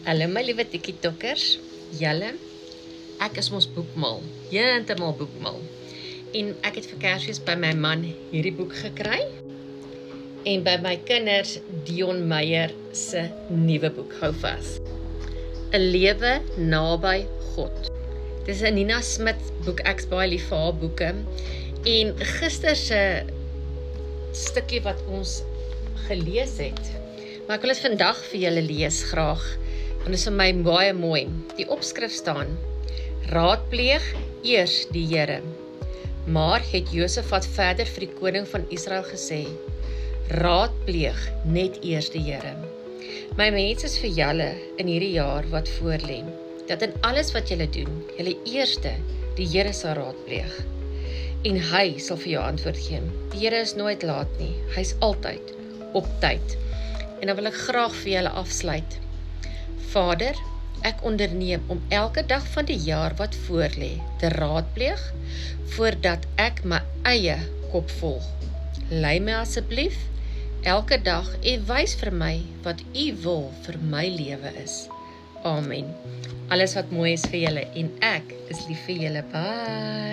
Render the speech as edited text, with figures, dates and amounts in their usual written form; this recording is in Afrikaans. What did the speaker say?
Hallo my liewe TikTokkers, julle, ek is ons boekmal, heeltemal boekmal. En ek het vir Kersfees by my man hierdie boek gekry en by my kinders Dion Meyer se nuwe boek, hou vas. 'n Lewe naby God. Dis 'n Nina Smith boek, ek's baie lief vir haar boeke. En gister se stukkie wat ons gelees het, maar ek wil dit vandag vir julle lees graag. En dit is vir my baie mooi. Die opskrif staan: raadpleeg eers die Here. Maar het Josafat verder vir die koning van Israel gesê: raadpleeg net eers die Here. My mens is vir julle in hierdie jaar wat voorlê, dat in alles wat julle doen, julle eerste die Here sal raadpleeg. En hy sal vir jou antwoord gee. Die Here is nooit laat nie. Hy is altyd op tyd. En dan wil ek graag vir julle afsluit. Vader, ek onderneem om elke dag van die jaar wat voorlê te raadpleeg, voordat ek my eie kop volg. Lei my asseblief elke dag en wys vir my wat U wil vir my lewe is. Amen. Alles wat mooi is vir julle en ek is lief vir julle. Bye.